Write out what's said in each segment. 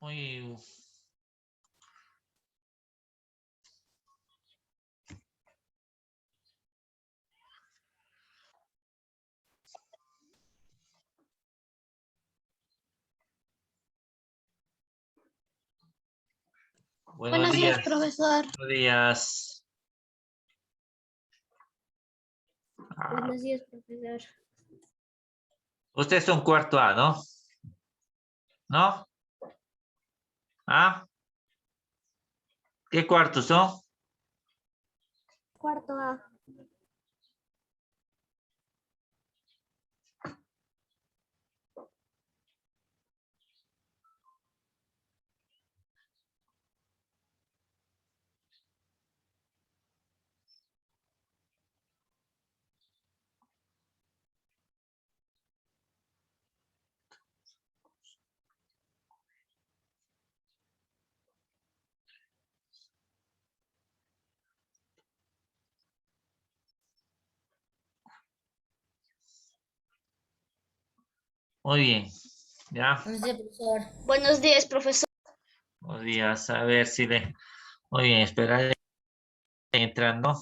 Muy... Buenos días, profesor. buenos días. Buenos días, profesor. Ustedes son cuarto A, ¿no? ¿No? ¿Ah? ¿Qué cuartos son? Cuarto A. Muy bien. ¿Ya? Buenos días, profesor. Buenos días, profesor. Buenos días. A ver si le... Muy bien, espera entrando.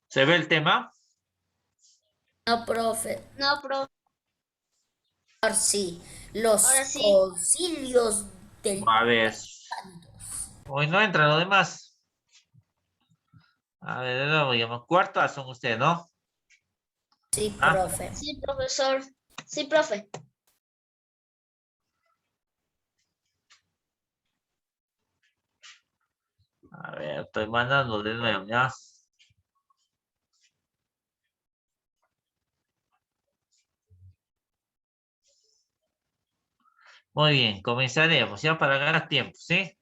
¿Se ve el tema? No, profe. No, profe. Ahora sí, los Ahora sí. concilios del A ver. Santos. Hoy no entran los demás. A ver, de nuevo, digamos, cuarto A son ustedes, ¿no? Sí, ¿Ah? profe. Sí, profesor. Sí, profe. A ver, estoy mandando de nuevo, ¿ya? Muy bien, comenzaremos ya para ganar tiempo, ¿sí?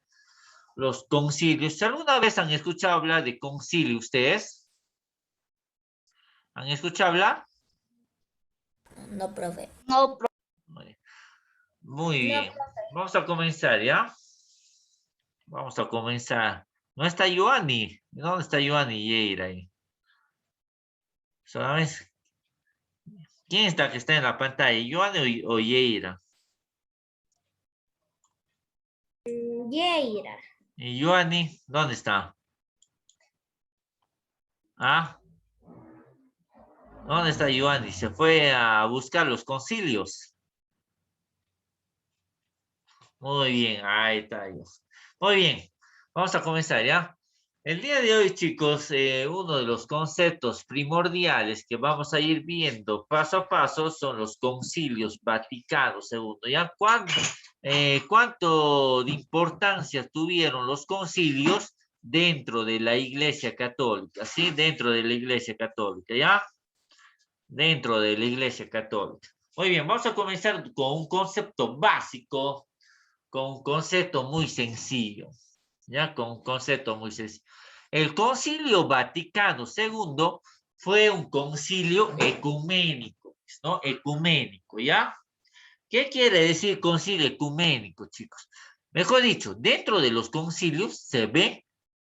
Los concilios. ¿Alguna vez han escuchado hablar de concilio ustedes? ¿Han escuchado hablar? No, profe. No, profe. Muy bien. Vamos a comenzar, ¿ya? Vamos a comenzar. No está Joanny. ¿Dónde está Joanny Yeira ahí? ¿Sabes? ¿Quién está que está en la pantalla? ¿Joanny o Yeira? Yeira. ¿Y Joanny? ¿Dónde está? ¿Ah? ¿Dónde está Joanny? Se fue a buscar los concilios. Muy bien, ahí está. Muy bien, vamos a comenzar ya. El día de hoy, chicos, uno de los conceptos primordiales que vamos a ir viendo paso a paso son los concilios Vaticanos II. ¿Ya? ¿Cuánto de importancia tuvieron los concilios dentro de la Iglesia Católica? ¿Sí? Dentro de la Iglesia Católica, ¿ya? Dentro de la Iglesia Católica. Muy bien, vamos a comenzar con un concepto básico, con un concepto muy sencillo, ¿ya? Con un concepto muy sencillo. El Concilio Vaticano II fue un concilio ecuménico, ¿no? Ecuménico, ¿ya? ¿Qué quiere decir concilio ecuménico, chicos? Mejor dicho, dentro de los concilios se ven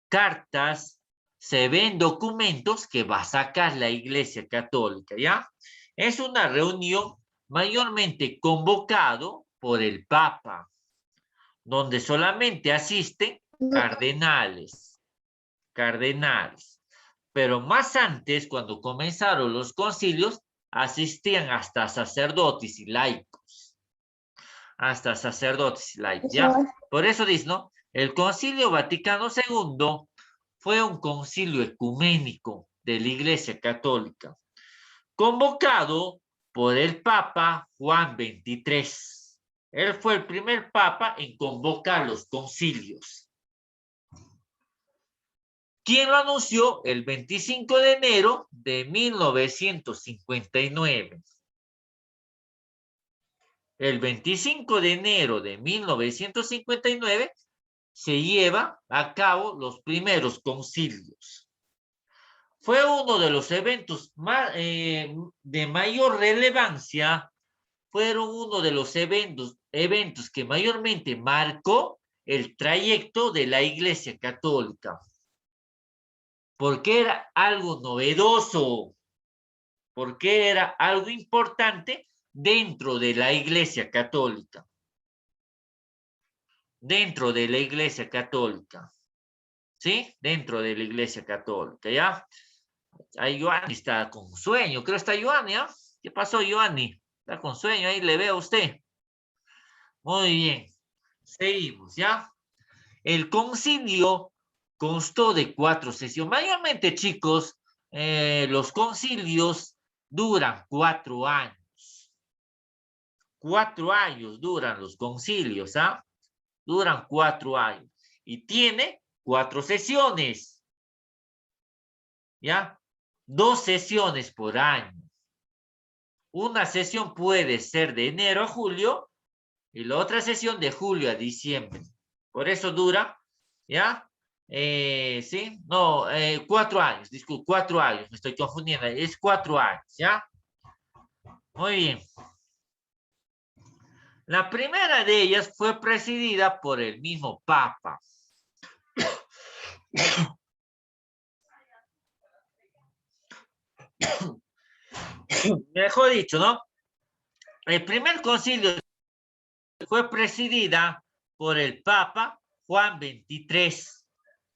cartas, se ven documentos que va a sacar la Iglesia Católica, ¿ya? Es una reunión mayormente convocado por el Papa, donde solamente asisten cardenales. Pero más antes, cuando comenzaron los concilios, asistían hasta sacerdotes y laicos. Hasta sacerdotes y laicos, ¿ya? Por eso dice, ¿no? El Concilio Vaticano II fue un concilio ecuménico de la Iglesia Católica, convocado por el Papa Juan XXIII. Él fue el primer papa en convocar los concilios. ¿Quién lo anunció? El 25 de enero de 1959. El 25 de enero de 1959 se lleva a cabo los primeros concilios. Fue uno de los eventos de mayor relevancia, fueron uno de los eventos que mayormente marcó el trayecto de la Iglesia Católica. Porque era algo novedoso, porque era algo importante dentro de la Iglesia Católica. Dentro de la Iglesia Católica. ¿Sí? Dentro de la Iglesia Católica, ¿ya? Ahí Giovanni está con sueño, creo que está Giovanni, ¿ah? ¿Qué pasó, Giovanni? Está con sueño, ahí le veo a usted. Muy bien, seguimos, ¿ya? El concilio constó de 4 sesiones. Mayormente, chicos, los concilios duran 4 años. 4 años duran los concilios, ¿ah? Duran 4 años. Y tiene 4 sesiones. ¿Ya? 2 sesiones por año. Una sesión puede ser de enero a julio y la otra sesión de julio a diciembre. Por eso dura, ¿ya? ¿Sí? No, 4 años, disculpe, 4 años, me estoy confundiendo, es 4 años, ¿ya? Muy bien. La primera de ellas fue presidida por el mismo Papa. Mejor dicho, ¿no? El primer concilio fue presidida por el Papa Juan XXIII.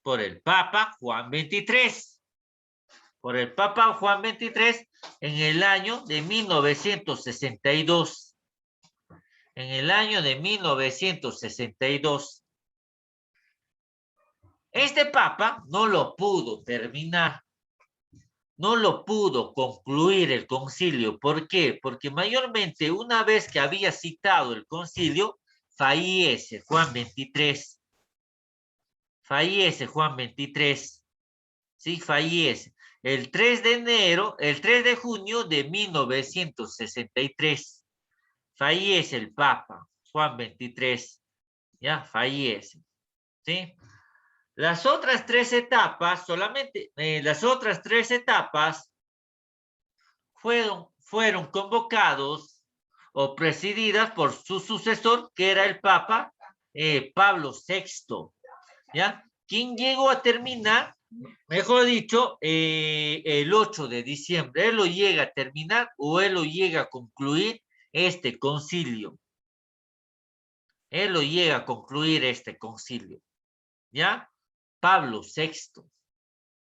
Por el Papa Juan XXIII. Por el Papa Juan XXIII en el año de 1962. En el año de 1962. Este Papa no lo pudo terminar. No lo pudo concluir el concilio. ¿Por qué? Porque mayormente una vez que había citado el concilio, fallece Juan XXIII. Fallece Juan XXIII. Sí, fallece. El 3 de enero, el 3 de junio de 1963. Fallece el Papa Juan XXIII. Ya, fallece. ¿Sí? Las otras 3 etapas, solamente las otras 3 etapas fueron convocados o presididas por su sucesor, que era el Papa Pablo VI. ¿Ya? ¿Quién llegó a terminar? Mejor dicho, el 8 de diciembre. Él lo llega a terminar o él lo llega a concluir este concilio. Él lo llega a concluir este concilio. ¿Ya? Pablo VI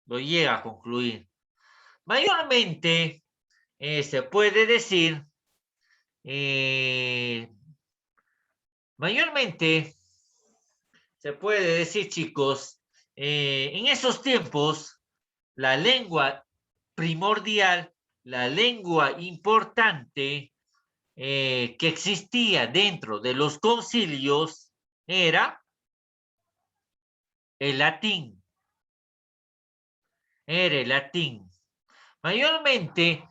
lo llega a concluir. Mayormente se puede decir, chicos, en esos tiempos, la lengua primordial, la lengua importante que existía dentro de los concilios era el latín. Era el latín. Mayormente,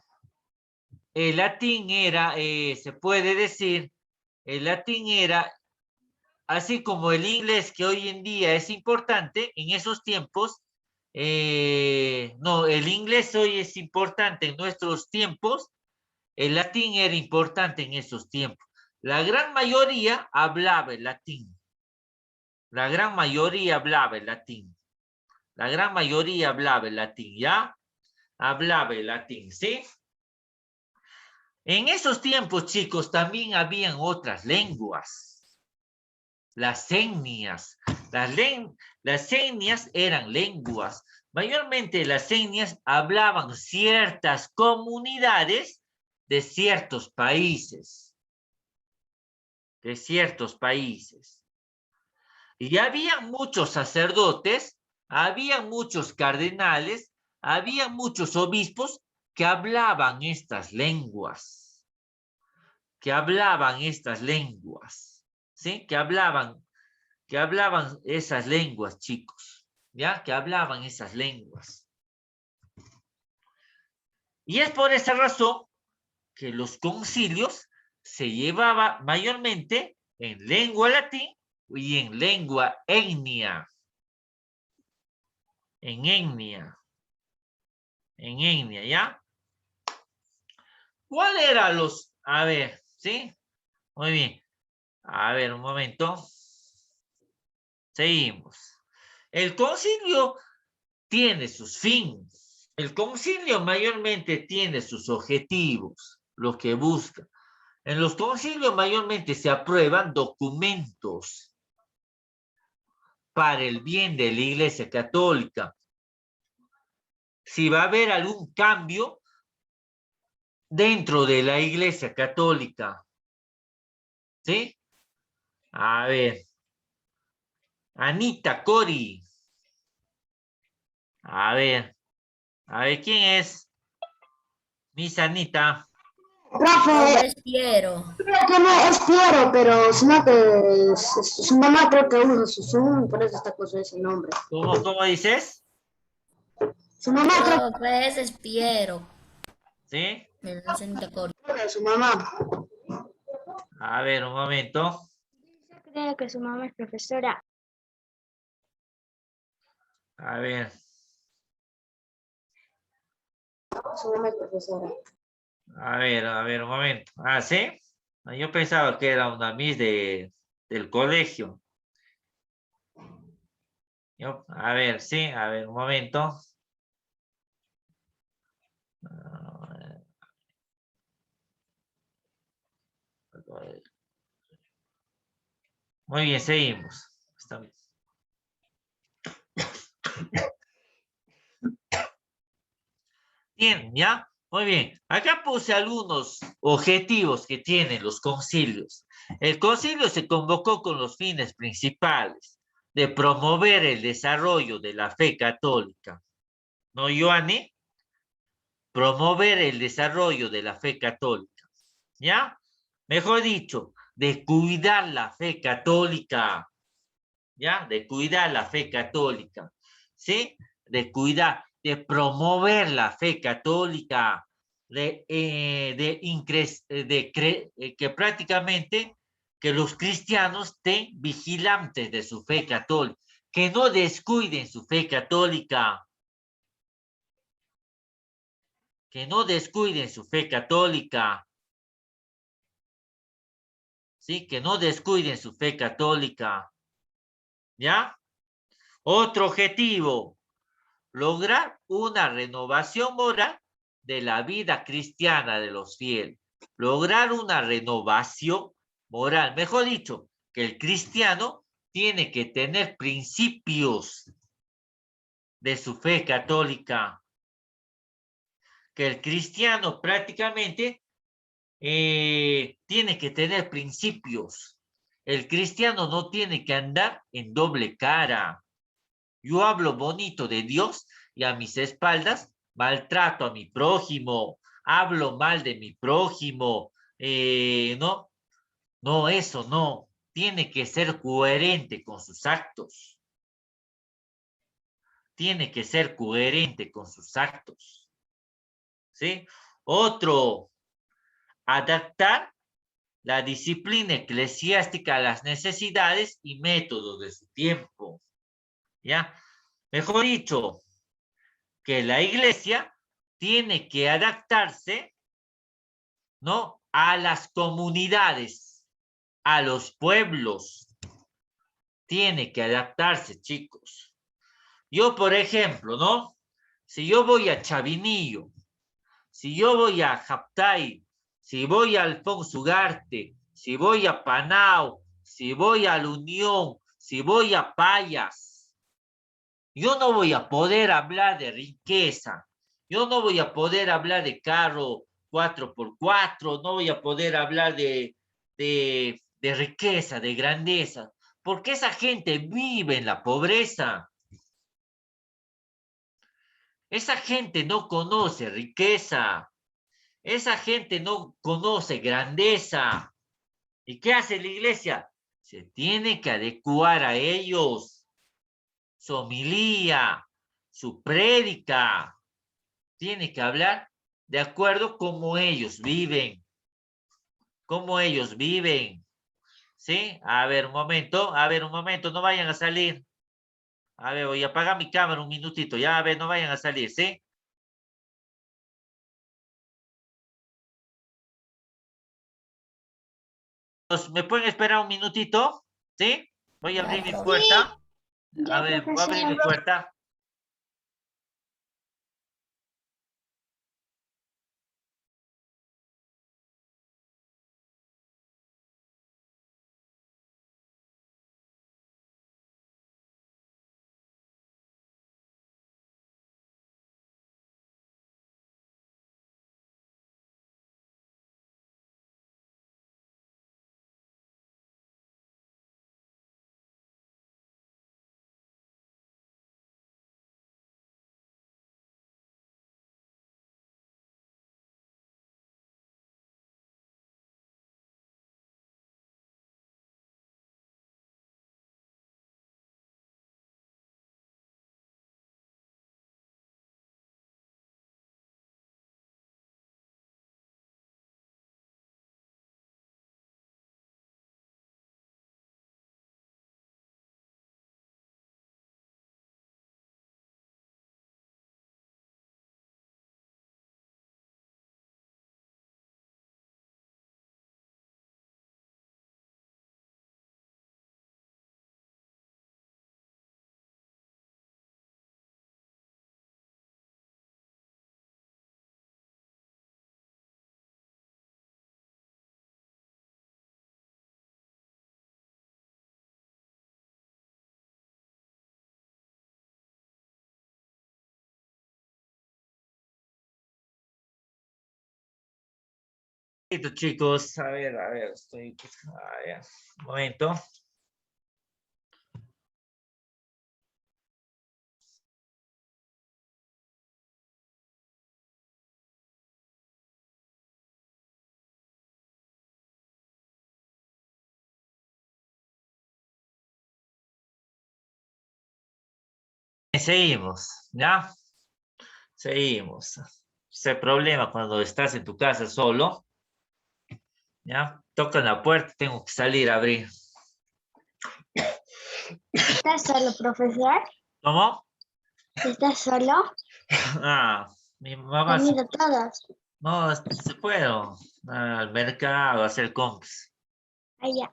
el latín era, se puede decir, el latín era, así como el inglés que hoy en día es importante, en esos tiempos, no, el inglés hoy es importante en nuestros tiempos, el latín era importante en esos tiempos. La gran mayoría hablaba el latín. La gran mayoría hablaba el latín. La gran mayoría hablaba el latín, ¿ya? Hablaba el latín, ¿sí? En esos tiempos, chicos, también habían otras lenguas. Las etnias. Las etnias eran lenguas. Mayormente las etnias hablaban ciertas comunidades de ciertos países. De ciertos países. Y había muchos sacerdotes, había muchos cardenales, había muchos obispos que hablaban estas lenguas. Que hablaban estas lenguas. ¿Sí? Que hablaban esas lenguas, chicos. ¿Ya? Que hablaban esas lenguas. Y es por esa razón que los concilios se llevaban mayormente en lengua latín y en lengua etnia. En etnia. En etnia, ¿ya? ¿Cuál era los? A ver, ¿sí? Muy bien. A ver, un momento. Seguimos. El concilio tiene sus fines. El concilio mayormente tiene sus objetivos, lo que busca. En los concilios mayormente se aprueban documentos para el bien de la Iglesia Católica. Si va a haber algún cambio dentro de la Iglesia Católica, ¿sí? A ver, Anita Cori. A ver, ¿quién es? Miss Anita. No Profe, es Piero. creo que no es Piero, pero sino que su mamá creo que usa su Zoom, por eso está con ese nombre. ¿Cómo dices? Su mamá Profe, ese es Piero. ¿Sí? Me lo enseñó Cori. creo que su mamá. A ver, un momento. Creo que su mamá es profesora. A ver, Su mamá es profesora. a ver, un momento. Ah, ¿sí? Yo pensaba que era una Miss del colegio. A ver, sí, a ver, un momento. Muy bien, seguimos. Está bien. Bien, ¿ya? Muy bien. Acá puse algunos objetivos que tienen los concilios. El concilio se convocó con los fines principales de promover el desarrollo de la fe católica. ¿No, Joanny? Promover el desarrollo de la fe católica. ¿Ya? Mejor dicho, de cuidar la fe católica. ¿Ya? De cuidar la fe católica. ¿Sí? De cuidar, de promover la fe católica, que prácticamente que los cristianos estén vigilantes de su fe católica, que no descuiden su fe católica, que no descuiden su fe católica, ¿sí? Que no descuiden su fe católica, ¿ya? Otro objetivo, lograr una renovación moral de la vida cristiana de los fieles. Lograr una renovación moral. Mejor dicho, que el cristiano tiene que tener principios de su fe católica. Que el cristiano prácticamente tiene que tener principios. El cristiano no tiene que andar en doble cara. Yo hablo bonito de Dios y a mis espaldas maltrato a mi prójimo, hablo mal de mi prójimo, no, no, eso no. Tiene que ser coherente con sus actos. Tiene que ser coherente con sus actos. ¿Sí? Otro, adaptar la disciplina eclesiástica a las necesidades y métodos de su tiempo. ¿Ya? Mejor dicho, que la iglesia tiene que adaptarse, ¿no? A las comunidades, a los pueblos. Tiene que adaptarse, chicos. Yo, por ejemplo, ¿no? Si yo voy a Chavinillo, si yo voy a Japtay, si voy a Alfonso Ugarte, si voy a Panao, si voy a La Unión, si voy a Payas, yo no voy a poder hablar de riqueza, yo no voy a poder hablar de carro 4x4, no voy a poder hablar de riqueza, de grandeza, porque esa gente vive en la pobreza. Esa gente no conoce riqueza, esa gente no conoce grandeza. ¿Y qué hace la iglesia? Se tiene que adecuar a ellos. Su homilía, su prédica, tiene que hablar de acuerdo cómo ellos viven. Cómo ellos viven. ¿Sí? A ver, un momento, no vayan a salir. A ver, voy a apagar mi cámara un minutito, ya, a ver, no vayan a salir, ¿sí? ¿Me pueden esperar un minutito? ¿Sí? Voy a Ya, abrir mi profe. puerta. A ver, ¿puedo abrir mi puerta? Listo, chicos, a ver, estoy... a ver, un momento. Seguimos, ¿ya? Seguimos. Ese problema cuando estás en tu casa solo, ¿ya? Tocan la puerta, tengo que salir a abrir. ¿Estás solo, profesor? ¿Cómo? ¿Estás solo? Ah, mi mamá Han ido todos. no se puede al mercado a hacer compras. Allá.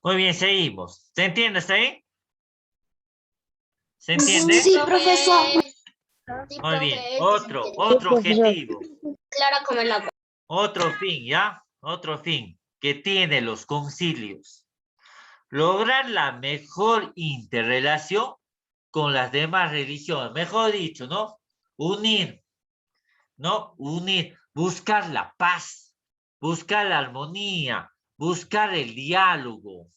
Muy bien, seguimos. ¿Se entiende hasta ahí? ¿Se entiende? Sí, profesor. Muy bien. Otro objetivo. Claro, como el agua. Otro fin, ¿ya? Otro fin que tiene los concilios. Lograr la mejor interrelación con las demás religiones. Mejor dicho, ¿no? Unir, ¿no? Unir, buscar la paz, buscar la armonía, buscar el diálogo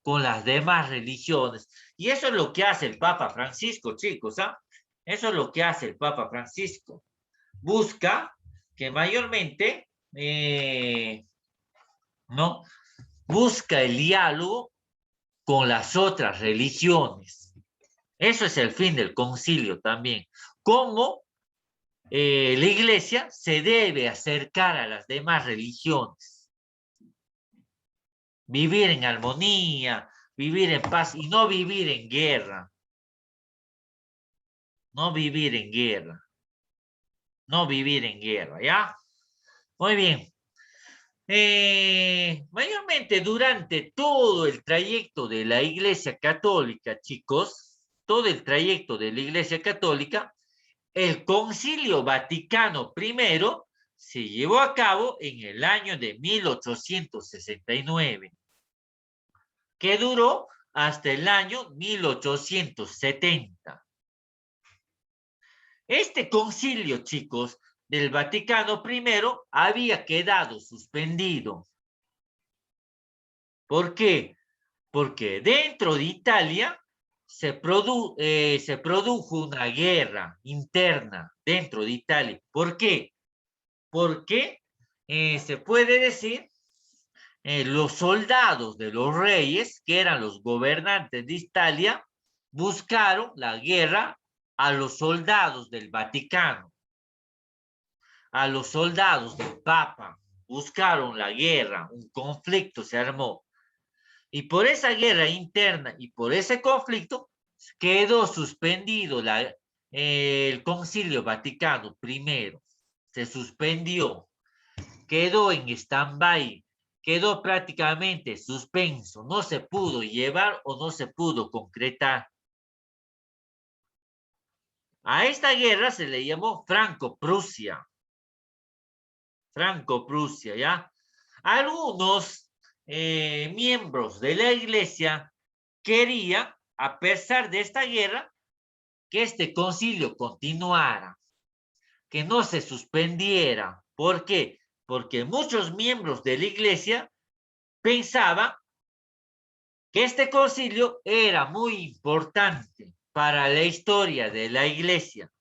con las demás religiones. Y eso es lo que hace el Papa Francisco, chicos, ¿ah? Eso es lo que hace el Papa Francisco. Busca que mayormente, ¿no? Busca el diálogo con las otras religiones. Eso es el fin del concilio también. Cómo la iglesia se debe acercar a las demás religiones. Vivir en armonía, vivir en paz y no vivir en guerra. No vivir en guerra. No vivir en guerra, ¿ya? Muy bien. Mayormente durante todo el trayecto de la Iglesia Católica, chicos, todo el trayecto de la Iglesia Católica, el Concilio Vaticano I se llevó a cabo en el año de 1869, que duró hasta el año 1870. Este concilio, chicos, del Vaticano I había quedado suspendido. ¿Por qué? Porque dentro de Italia se produjo una guerra interna dentro de Italia. ¿Por qué? Porque se puede decir los soldados de los reyes, que eran los gobernantes de Italia, buscaron la guerra a los soldados del Vaticano, a los soldados del Papa, buscaron la guerra, un conflicto se armó. Y por esa guerra interna y por ese conflicto quedó suspendido el Concilio Vaticano I. Se suspendió. quedó en stand-by, quedó prácticamente suspenso, no se pudo llevar o no se pudo concretar. A esta guerra se le llamó Franco-Prusia. Franco-Prusia, ¿ya? Algunos miembros de la iglesia querían, a pesar de esta guerra, que este concilio continuara, que no se suspendiera. ¿Por qué? Porque muchos miembros de la iglesia pensaban que este concilio era muy importante para la historia de la iglesia,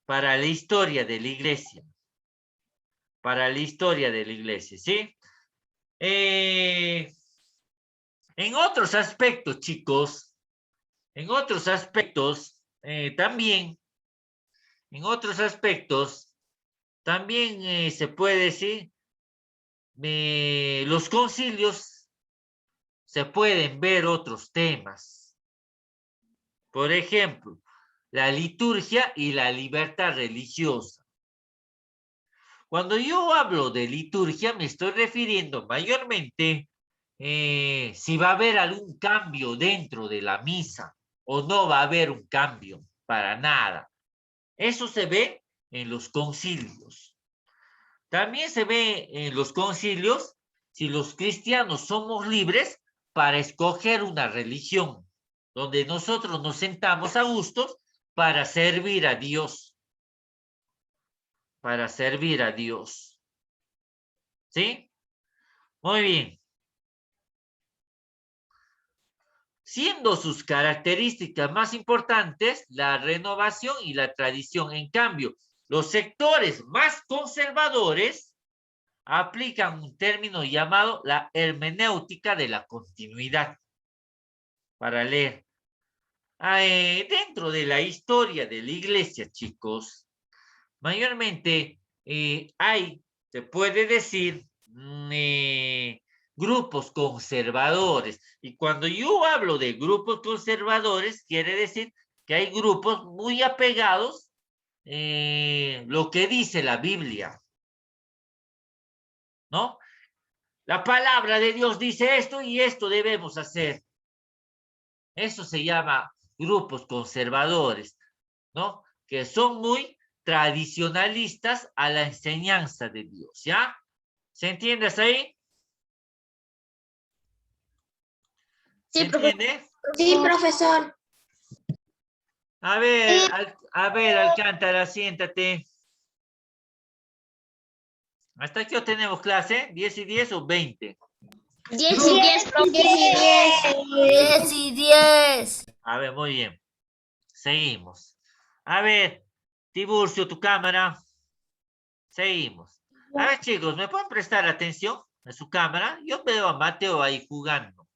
para la historia de la iglesia, para la historia de la iglesia, ¿sí? En otros aspectos, chicos, en otros aspectos también, en otros aspectos también se puede decir, los concilios se pueden ver otros temas. Por ejemplo, la liturgia y la libertad religiosa. Cuando yo hablo de liturgia, me estoy refiriendo mayormente si va a haber algún cambio dentro de la misa o no va a haber un cambio para nada. Eso se ve en los concilios. También se ve en los concilios si los cristianos somos libres para escoger una religión, donde nosotros nos sentamos a gustos para servir a Dios. Para servir a Dios. ¿Sí? Muy bien. Siendo sus características más importantes la renovación y la tradición. En cambio, los sectores más conservadores aplican un término llamado la hermenéutica de la continuidad. Para leer. Dentro de la historia de la iglesia, chicos, mayormente se puede decir, grupos conservadores. Y cuando yo hablo de grupos conservadores, quiere decir que hay grupos muy apegados lo que dice la Biblia, ¿no? La palabra de Dios dice esto y esto debemos hacer. Eso se llama grupos conservadores, ¿no? Que son muy tradicionalistas a la enseñanza de Dios, ¿ya? ¿Se entiende hasta ahí? ¿Se Sí, entiende? Sí, profesor. A ver, Alcántara, siéntate. ¿Hasta qué hora tenemos clase? ¿10 y 10 o 20? 10 y 10, profe. 10 y 10. A ver, muy bien. Seguimos. A ver, Tiburcio, tu cámara. Seguimos. A ver, chicos, ¿me pueden prestar atención a su cámara? Yo veo a Mateo ahí jugando.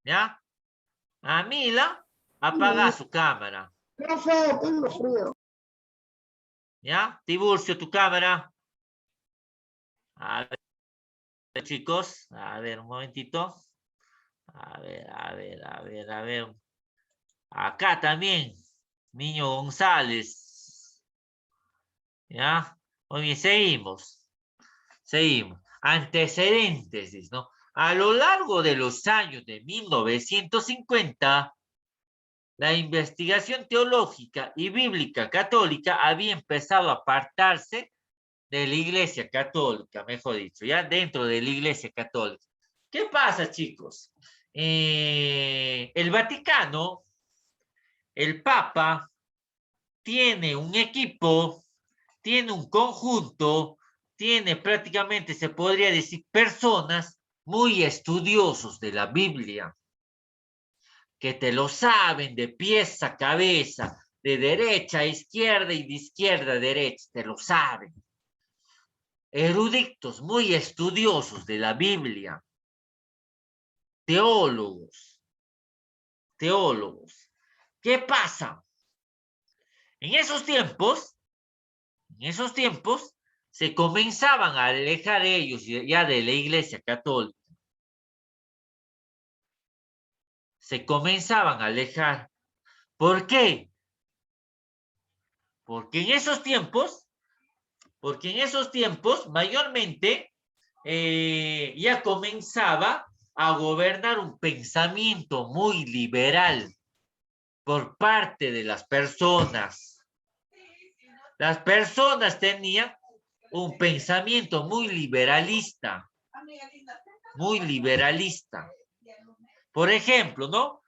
¿Ya? A Mila, apaga su cámara. Profe, tengo frío. ¿Ya? Tiburcio, tu cámara. A ver, chicos. A ver, un momentito. A ver. Acá también. Niño González. ¿Ya? Muy bien, seguimos. Seguimos. Antecedentes, ¿no? A lo largo de los años de 1950, la investigación teológica y bíblica católica había empezado a apartarse de la Iglesia Católica, mejor dicho, ya dentro de la Iglesia Católica. ¿Qué pasa, chicos? El Vaticano, el Papa, tiene un equipo, tiene un conjunto, tiene prácticamente, se podría decir, personas muy estudiosos de la Biblia, que te lo saben de pies a cabeza, de derecha a izquierda y de izquierda a derecha, te lo saben. Eruditos, muy estudiosos de la Biblia, teólogos. ¿Qué pasa? En esos tiempos, se comenzaban a alejar ellos ya de la Iglesia Católica. Se comenzaban a alejar. ¿Por qué? Porque en esos tiempos Porque en esos tiempos, mayormente, ya comenzaba a gobernar un pensamiento muy liberal por parte de las personas. Las personas tenían un pensamiento muy liberalista. Muy liberalista. Por ejemplo, ¿no?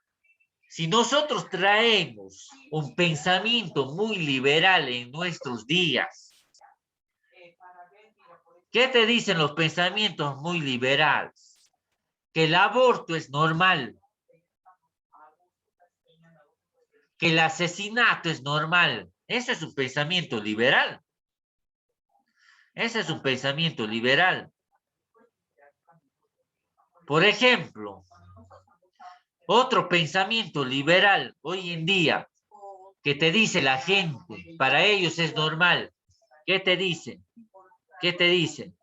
Si nosotros traemos un pensamiento muy liberal en nuestros días, ¿qué te dicen los pensamientos muy liberales? Que el aborto es normal, que el asesinato es normal. Ese es un pensamiento liberal. Ese es un pensamiento liberal. Por ejemplo, otro pensamiento liberal hoy en día que te dice la gente, para ellos es normal. ¿Qué te dicen? ¿Qué te dicen?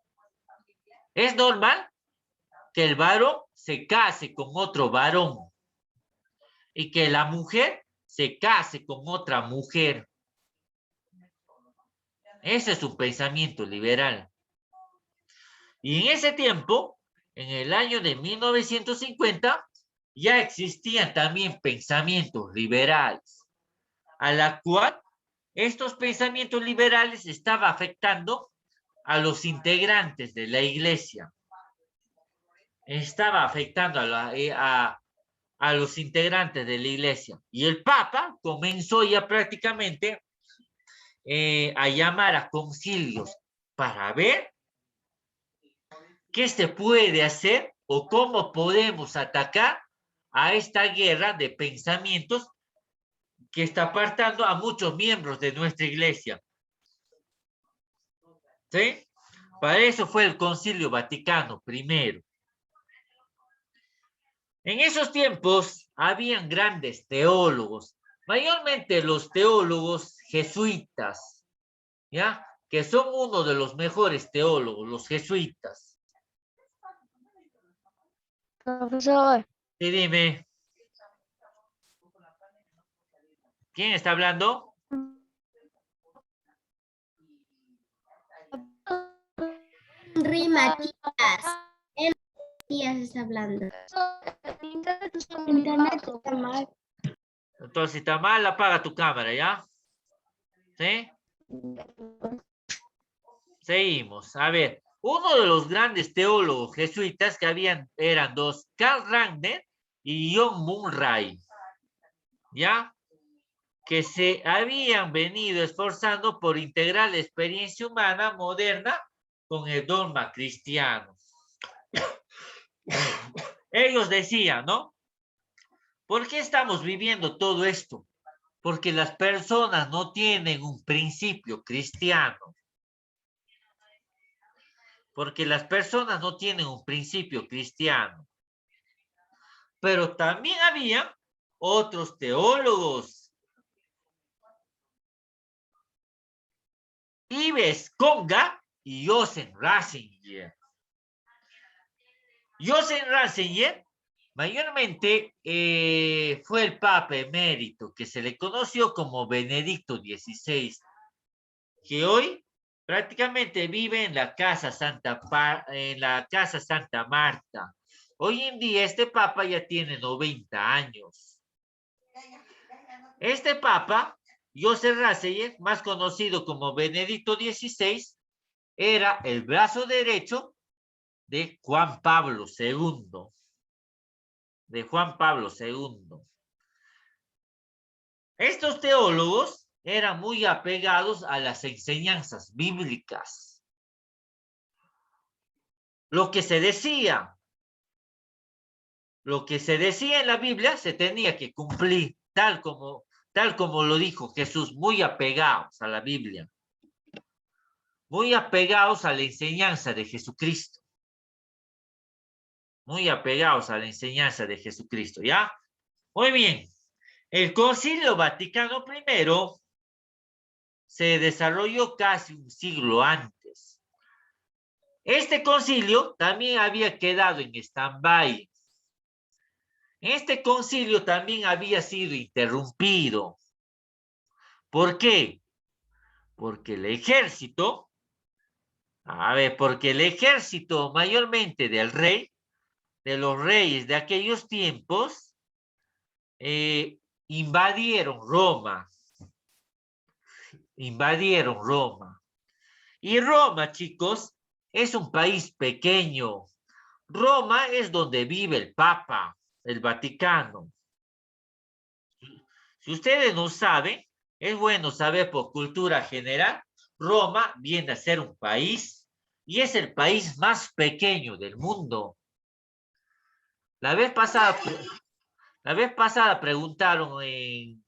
Es normal que el varón se case con otro varón y que la mujer se case con otra mujer. Ese es un pensamiento liberal. Y en ese tiempo, en el año de 1950, ya existían también pensamientos liberales, a la cual estos pensamientos liberales estaban afectando a los integrantes de la iglesia. Estaba afectando a los integrantes de la iglesia. Y el Papa comenzó ya prácticamente a llamar a concilios para ver qué se puede hacer o cómo podemos atacar a esta guerra de pensamientos que está apartando a muchos miembros de nuestra iglesia. ¿Sí? Para eso fue el Concilio Vaticano I. En esos tiempos habían grandes teólogos, mayormente los teólogos jesuitas, ¿ya? Que son uno de los mejores teólogos, los jesuitas. Profesor, Y dime, ¿quién está hablando? Henry Matías. Henry Matías está hablando. internet está mal. Entonces, si está mal, apaga tu cámara, ¿ya? ¿Sí? Seguimos. A ver, uno de los grandes teólogos jesuitas que habían eran dos, Karl Rahner y John Murray, ¿ya? Que se habían venido esforzando por integrar la experiencia humana moderna con el dogma cristiano. Ellos decían, ¿no? ¿Por qué estamos viviendo todo esto? Porque las personas no tienen un principio cristiano. Porque las personas no tienen un principio cristiano. Pero también había otros teólogos. Yves Conga y Joseph Ratzinger. Joseph Ratzinger mayormente fue el Papa emérito que se le conoció como Benedicto XVI, que hoy prácticamente vive en la Casa Santa Marta. Hoy en día este Papa ya tiene 90 años. Este Papa, Joseph Ratzinger, más conocido como Benedicto XVI, era el brazo derecho de Juan Pablo II. De Juan Pablo II. Estos teólogos eran muy apegados a las enseñanzas bíblicas. Lo que se decía en la Biblia se tenía que cumplir, tal como lo dijo Jesús, muy apegados a la Biblia, muy apegados a la enseñanza de Jesucristo. Muy apegados a la enseñanza de Jesucristo, ¿ya? Muy bien. El Concilio Vaticano I se desarrolló casi un siglo antes. Este concilio también había quedado en stand-by. Este concilio también había sido interrumpido. ¿Por qué? Porque el ejército A ver, porque el ejército mayormente del rey, de los reyes de aquellos tiempos, invadieron Roma. Invadieron Roma. Y Roma, chicos, es un país pequeño. Roma es donde vive el Papa, el Vaticano. Si ustedes no saben, es bueno saber por cultura general, Roma viene a ser un país y es el país más pequeño del mundo. La vez pasada, preguntaron en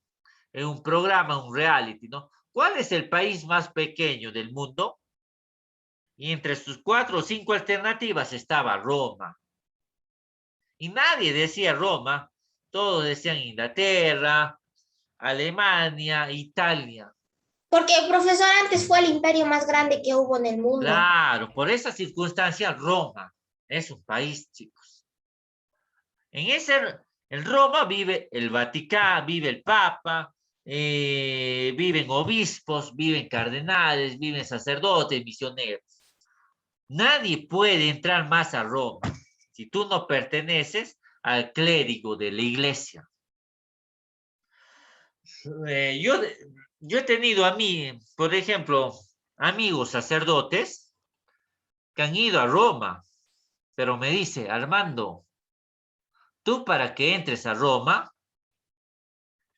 un programa, un reality, ¿no? ¿Cuál es el país más pequeño del mundo? Y entre sus 4 o 5 alternativas estaba Roma. Y nadie decía Roma, todos decían Inglaterra, Alemania, Italia. Porque, profesor, antes fue el imperio más grande que hubo en el mundo. Claro, por esa circunstancia Roma es un país, chicos. En Roma vive el Vaticano, vive el Papa, viven obispos, viven cardenales, viven sacerdotes, misioneros. Nadie puede entrar más a Roma si tú no perteneces al clérigo de la iglesia. Yo he tenido a mí, por ejemplo, amigos sacerdotes que han ido a Roma, pero me dice, Armando, tú para que entres a Roma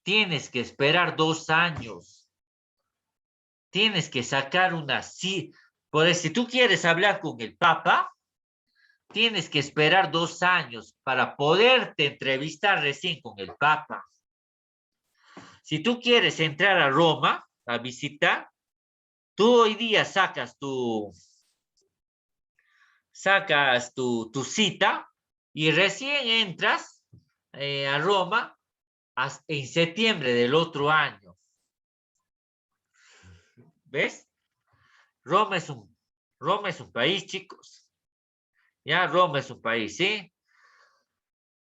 tienes que esperar 2 años. Tienes que sacar una cita. Por eso, si tú quieres hablar con el Papa, tienes que esperar 2 años para poderte entrevistar recién con el Papa. Si tú quieres entrar a Roma a visitar, tú hoy día sacas tu cita y recién entras a Roma en septiembre del otro año. ¿Ves? Roma es un país, chicos. Ya, Roma es un país, ¿sí?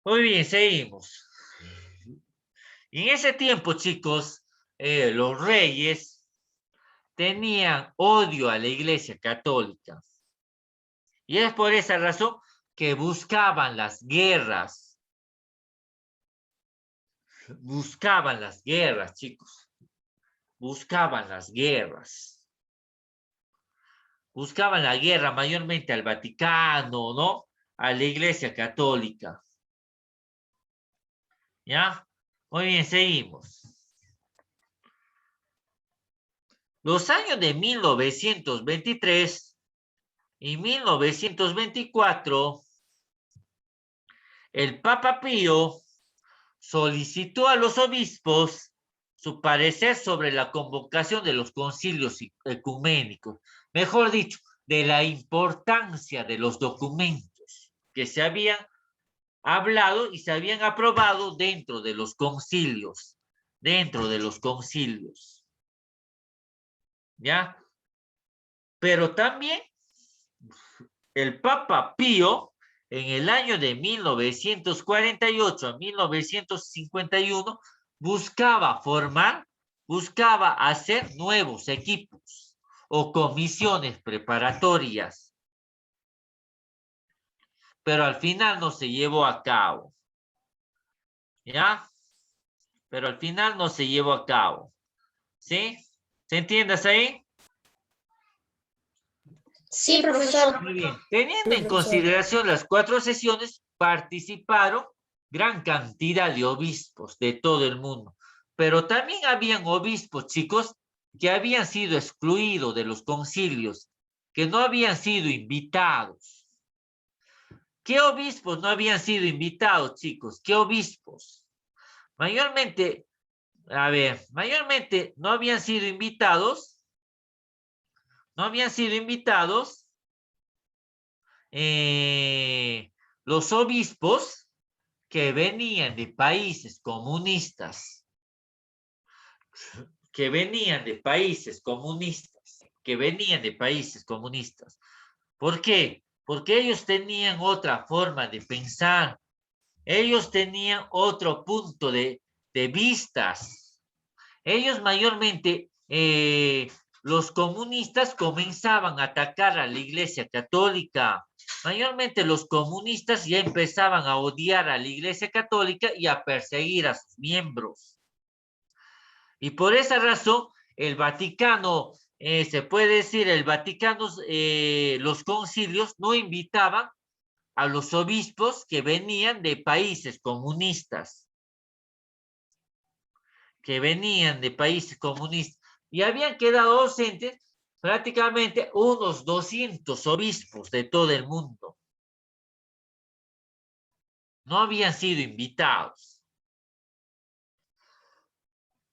Muy bien, seguimos. Y en ese tiempo, chicos, los reyes tenían odio a la Iglesia Católica. Y es por esa razón que buscaban las guerras. Buscaban las guerras, chicos. Buscaban las guerras. Buscaban la guerra mayormente al Vaticano, ¿no? A la Iglesia Católica. ¿Ya? Muy bien, seguimos. Los años de 1923 y 1924, el Papa Pío solicitó a los obispos su parecer sobre la convocación de los concilios ecuménicos, mejor dicho, de la importancia de los documentos que se habían hablado y se habían aprobado dentro de los concilios, ¿ya? Pero también el Papa Pío, en el año de 1948 a 1951, buscaba hacer nuevos equipos o comisiones preparatorias. Pero al final no se llevó a cabo. ¿Ya? Pero al final no se llevó a cabo. ¿Sí? ¿Se entiende hasta ahí? Sí, profesor. Muy bien. Teniendo en consideración las 4 sesiones, participaron gran cantidad de obispos de todo el mundo. Pero también habían obispos, chicos, que habían sido excluidos de los concilios, que no habían sido invitados. ¿Qué obispos no habían sido invitados, chicos? ¿Qué obispos? Mayormente no habían sido invitados. Los obispos que venían de países comunistas. ¿Por qué? Porque ellos tenían otra forma de pensar. Ellos tenían otro punto de vistas. Ellos mayormente los comunistas comenzaban a atacar a la Iglesia Católica. Mayormente los comunistas ya empezaban a odiar a la Iglesia Católica y a perseguir a sus miembros. Y por esa razón, el Vaticano, se puede decir, el Vaticano, los concilios no invitaban a los obispos que venían de países comunistas. Y habían quedado ausentes prácticamente unos 200 obispos de todo el mundo. No habían sido invitados.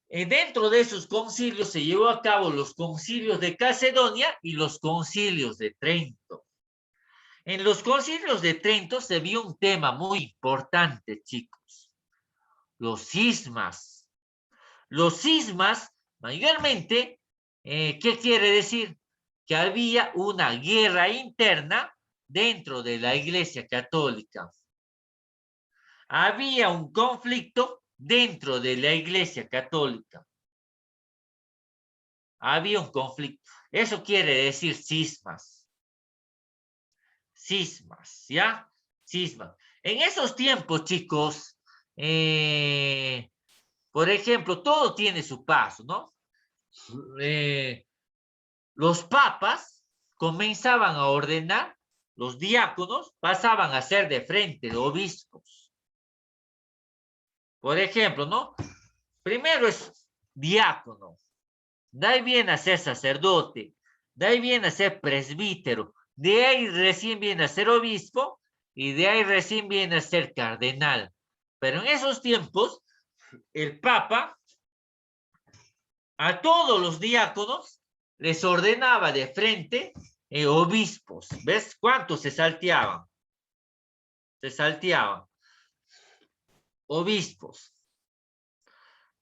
Dentro de esos concilios se llevó a cabo los concilios de Calcedonia y los concilios de Trento. En los concilios de Trento se vio un tema muy importante, chicos. Los cismas. Los cismas, mayormente, ¿qué quiere decir? Que había una guerra interna dentro de la Iglesia Católica. Había un conflicto dentro de la Iglesia Católica. Había un conflicto. Eso quiere decir cismas. Cismas, ¿ya? Cismas. En esos tiempos, chicos, por ejemplo, todo tiene su paso, ¿no? Los papas comenzaban a ordenar, los diáconos pasaban a ser de frente de obispos. Por ejemplo, ¿no? Primero es diácono, de ahí viene a ser sacerdote, de ahí viene a ser presbítero, de ahí recién viene a ser obispo y de ahí recién viene a ser cardenal. Pero en esos tiempos, el papa a todos los diáconos les ordenaba de frente obispos. ¿Ves cuántos se salteaban? Se salteaban. Obispos.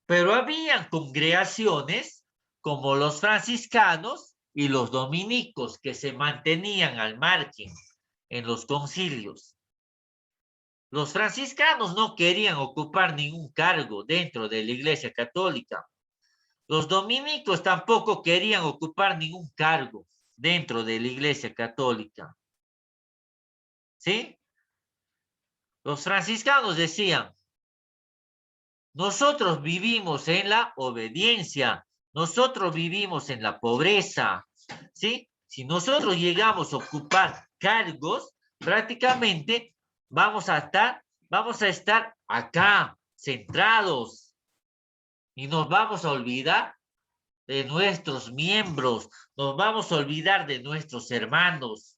Pero habían congregaciones como los franciscanos y los dominicos que se mantenían al margen en los concilios. Los franciscanos no querían ocupar ningún cargo dentro de la Iglesia Católica. Los dominicos tampoco querían ocupar ningún cargo dentro de la Iglesia Católica. ¿Sí? Los franciscanos decían, nosotros vivimos en la obediencia, nosotros vivimos en la pobreza, ¿sí? Si nosotros llegamos a ocupar cargos, prácticamente vamos a estar acá, centrados, y nos vamos a olvidar de nuestros miembros, nos vamos a olvidar de nuestros hermanos.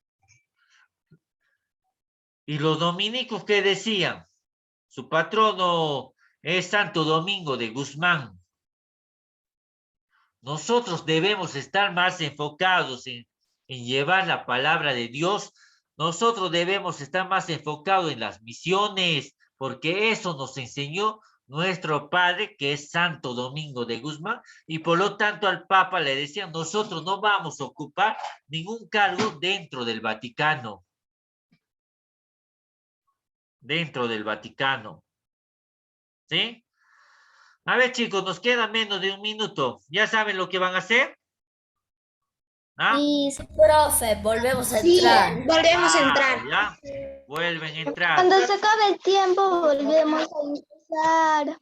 Y los dominicos, ¿qué decían? Su patrono es Santo Domingo de Guzmán. Nosotros debemos estar más enfocados en llevar la palabra de Dios. Nosotros debemos estar más enfocados en las misiones, porque eso nos enseñó nuestro padre, que es Santo Domingo de Guzmán, y por lo tanto al Papa le decían, nosotros no vamos a ocupar ningún cargo dentro del Vaticano. Dentro del Vaticano. ¿Sí? A ver, chicos, nos queda menos de un minuto. ¿Ya saben lo que van a hacer? ¿Ah? Sí, sí, profe, volvemos a Sí, entrar. volvemos a entrar. Ya, vuelven a entrar. Cuando se acabe el tiempo, volvemos a empezar.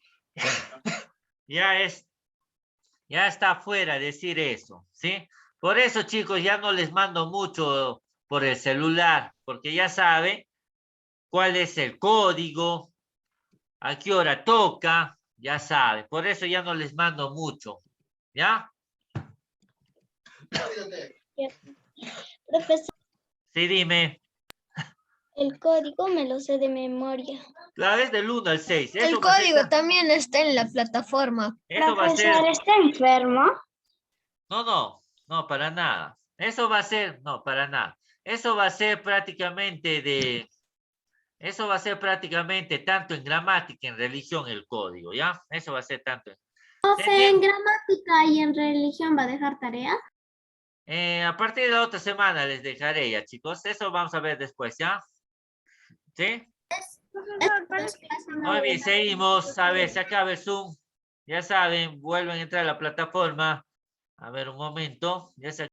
Ya está fuera decir eso, ¿sí? Por eso, chicos, ya no les mando mucho por el celular, porque ya saben cuál es el código, a qué hora toca, ya saben. Por eso ya no les mando mucho, ¿ya? Profesor, Sí, dime. el código me lo sé de memoria. La vez del 1 al 6. El código también está en la plataforma. Eso va a ser... Profesor, ¿está enfermo? No, para nada. Eso va a ser, no, para nada. Eso va a ser prácticamente tanto en gramática, en religión, el código, ¿ya? Eso va a ser tanto. Profe, en gramática y en religión va a dejar tarea. A partir de la otra semana les dejaré ya, chicos. Eso vamos a ver después, ¿ya? ¿Sí? Muy bien, seguimos. A ver, se acaba el Zoom. Ya saben, vuelven a entrar a la plataforma. A ver, un momento. Ya se